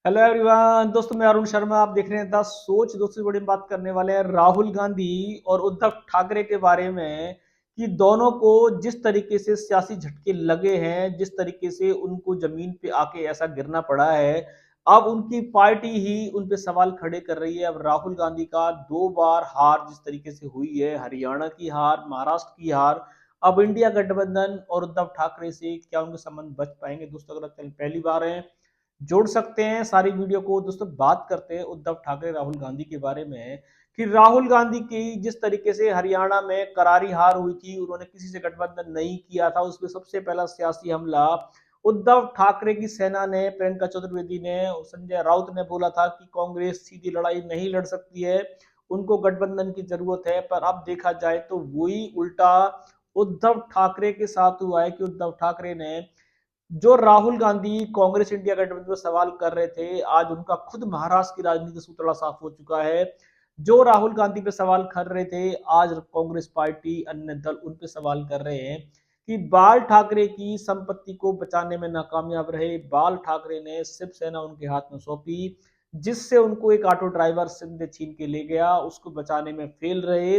Hello everyone, दोस्तों मैं अरुण शर्मा। आप देख रहे हैं द सोच। दोस्तों बड़ी बात करने वाले हैं राहुल गांधी और उद्धव ठाकरे के बारे में कि दोनों को जिस तरीके से सियासी झटके लगे हैं, जिस तरीके से उनको जमीन पे आके ऐसा गिरना पड़ा है, अब उनकी पार्टी ही उन पे सवाल खड़े कर रही है। अब राहुल गांधी का 2 बार हार जिस तरीके से हुई है, हरियाणा की हार, महाराष्ट्र की हार, अब इंडिया गठबंधन और उद्धव ठाकरे से क्या उनके संबंध बच पाएंगे? दोस्तों अगर पहली बार है जोड़ सकते हैं सारी वीडियो को। दोस्तों बात करते हैं उद्धव ठाकरे राहुल गांधी के बारे में कि राहुल गांधी की जिस तरीके से हरियाणा में करारी हार हुई थी, उन्होंने किसी से गठबंधन नहीं किया था, उसमें सबसे पहला सियासी हमला उद्धव ठाकरे की सेना ने, प्रियंका चतुर्वेदी ने, संजय राउत ने बोला था कि कांग्रेस सीधी लड़ाई नहीं लड़ सकती है, उनको गठबंधन की जरूरत है। पर अब देखा जाए तो वही उल्टा उद्धव ठाकरे के साथ हुआ है कि उद्धव ठाकरे ने, जो राहुल गांधी कांग्रेस इंडिया गठबंधन पर सवाल कर रहे थे, आज उनका खुद महाराष्ट्र की राजनीति से उतरा साफ हो चुका है। जो राहुल गांधी पे सवाल कर रहे थे, आज कांग्रेस पार्टी, अन्य दल उन पे सवाल कर रहे हैं कि बाल ठाकरे की संपत्ति को बचाने में नाकामयाब रहे। बाल ठाकरे ने शिवसेना उनके हाथ में सौंपी, जिससे उनको एक ऑटो ड्राइवर सिंध छीन के ले गया, उसको बचाने में फेल रहे।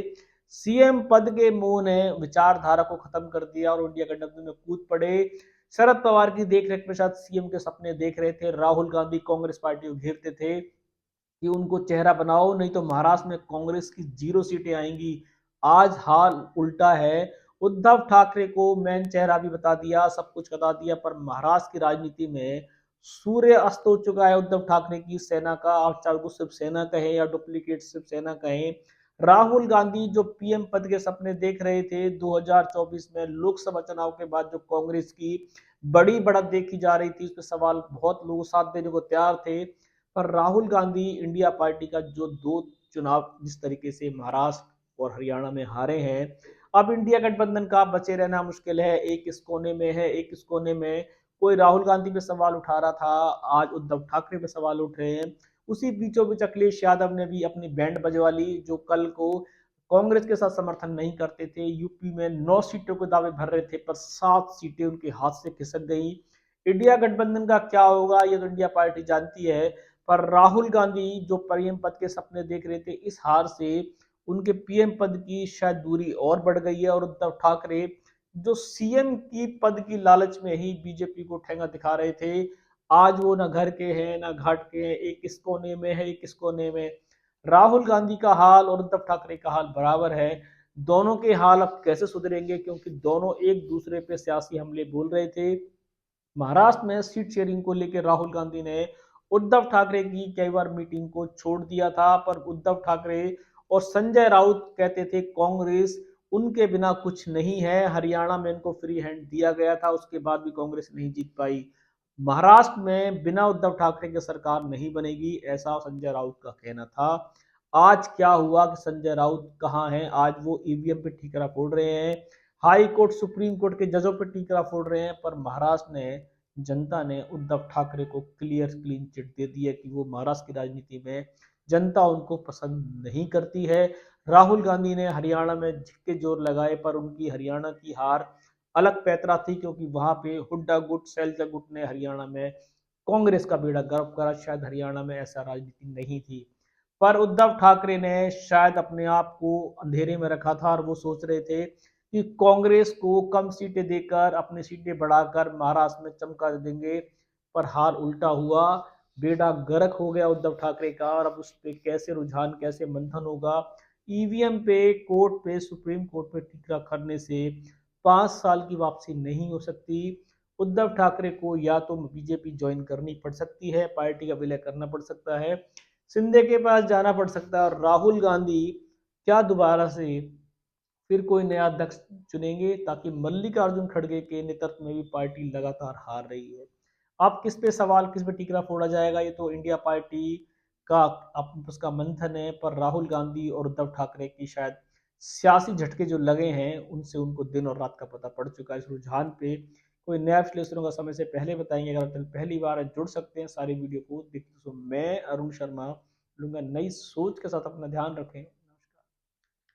सीएम पद के मोह ने विचारधारा को खत्म कर दिया और इंडिया गठबंधन में कूद पड़े। शरद पवार की देखरेख में शायद सीएम के सपने देख रहे थे। राहुल गांधी कांग्रेस पार्टी को घेरते थे कि उनको चेहरा बनाओ, नहीं तो महाराष्ट्र में कांग्रेस की 0 सीटें आएंगी। आज हाल उल्टा है। उद्धव ठाकरे को मैन चेहरा भी बता दिया, सब कुछ बता दिया, पर महाराष्ट्र की राजनीति में सूर्य अस्त हो चुका है उद्धव ठाकरे की सेना का। आप चाहे को शिवसेना कहे या डुप्लीकेट शिवसेना कहे, राहुल गांधी जो पीएम पद के सपने देख रहे थे 2024 में लोकसभा चुनाव के बाद, जो कांग्रेस की बड़ी बढ़त देखी जा रही थी, उस पर सवाल बहुत लोग साथ देने को तैयार थे। पर राहुल गांधी इंडिया पार्टी का जो 2 चुनाव जिस तरीके से महाराष्ट्र और हरियाणा में हारे हैं, अब इंडिया गठबंधन का बचे रहना मुश्किल है। एक इस कोने में है, एक इस कोने में। कोई राहुल गांधी पे सवाल उठा रहा था, आज उद्धव ठाकरे पे सवाल उठ रहे हैं। उसी बीचों बीच अखिलेश यादव ने भी अपनी बैंड बजवा ली, जो कल को कांग्रेस के साथ समर्थन नहीं करते थे। यूपी में 9 सीटों के दावे भर रहे थे, पर 7 सीटें उनके हाथ से खिसक गई। इंडिया गठबंधन का क्या होगा ये तो इंडिया पार्टी जानती है। पर राहुल गांधी जो पीएम पद के सपने देख रहे थे, इस हार से उनके पीएम पद की शायद दूरी और बढ़ गई है। और उद्धव ठाकरे जो सीएम की पद की लालच में ही बीजेपी को ठेंगा दिखा रहे थे, आज वो ना घर के हैं ना घाट के हैं, एक इस कोने में है, एक इस कोने में। राहुल गांधी का हाल और उद्धव ठाकरे का हाल बराबर है। दोनों के हाल अब कैसे सुधरेंगे, क्योंकि दोनों एक दूसरे पे सियासी हमले बोल रहे थे। महाराष्ट्र में सीट शेयरिंग को लेकर राहुल गांधी ने उद्धव ठाकरे की कई बार मीटिंग को छोड़ दिया था, पर उद्धव ठाकरे और संजय राउत कहते थे कांग्रेस उनके बिना कुछ नहीं है। हरियाणा में इनको फ्री हैंड दिया गया था, उसके बाद भी कांग्रेस नहीं जीत पाई। महाराष्ट्र में बिना उद्धव ठाकरे के सरकार नहीं बनेगी, ऐसा संजय राउत का कहना था। आज क्या हुआ कि संजय राउत कहाँ हैं? आज वो ईवीएम पे ठीकरा फोड़ रहे हैं, हाई कोर्ट सुप्रीम कोर्ट के जजों पे टीकरा फोड़ रहे हैं। पर महाराष्ट्र ने, जनता ने उद्धव ठाकरे को क्लियर क्लीन चिट दे दी है कि वो महाराष्ट्र की राजनीति में जनता उनको पसंद नहीं करती है। राहुल गांधी ने हरियाणा में झिक्के जोर लगाए, पर उनकी हरियाणा की हार अलग पैतरा थी, क्योंकि वहां पे हुड्डा गुट, सैलजा गुट ने हरियाणा में कांग्रेस का बेड़ा गर्क करा। शायद हरियाणा में ऐसा राजनीति नहीं थी। पर उद्धव ठाकरे ने शायद अपने आप को अंधेरे में रखा था और वो सोच रहे थे कि कांग्रेस को कम सीटें देकर अपनी सीटें बढ़ाकर महाराष्ट्र में चमका देंगे। पर हाल उल्टा हुआ, बेड़ा गर्क हो गया उद्धव ठाकरे का। और अब उस पे कैसे रुझान, कैसे मंथन होगा? ईवीएम पे, कोर्ट पे, सुप्रीम कोर्ट पे टिकरा करने से 5 साल की वापसी नहीं हो सकती। उद्धव ठाकरे को या तो बीजेपी ज्वाइन करनी पड़ सकती है, पार्टी का विलय करना पड़ सकता है, शिंदे के पास जाना पड़ सकता है, और राहुल गांधी क्या दोबारा से फिर कोई नया अध्यक्ष चुनेंगे, ताकि मल्लिकार्जुन खड़गे के नेतृत्व में भी पार्टी लगातार हार रही है। अब किस पे सवाल, किस पे टिकरा फोड़ा जाएगा, ये तो इंडिया पार्टी का उसका मंथन है। पर राहुल गांधी और उद्धव ठाकरे की शायद सियासी झटके जो लगे हैं, उनसे उनको दिन और रात का पता पड़ चुका है। इस रुझान पे कोई नया विश्लेषण होगा, समय से पहले बताएंगे। अगर आप पहली बार जुड़ सकते हैं सारी वीडियो को देखते। मैं अरुण शर्मा लूंगा नई सोच के साथ। अपना ध्यान रखें।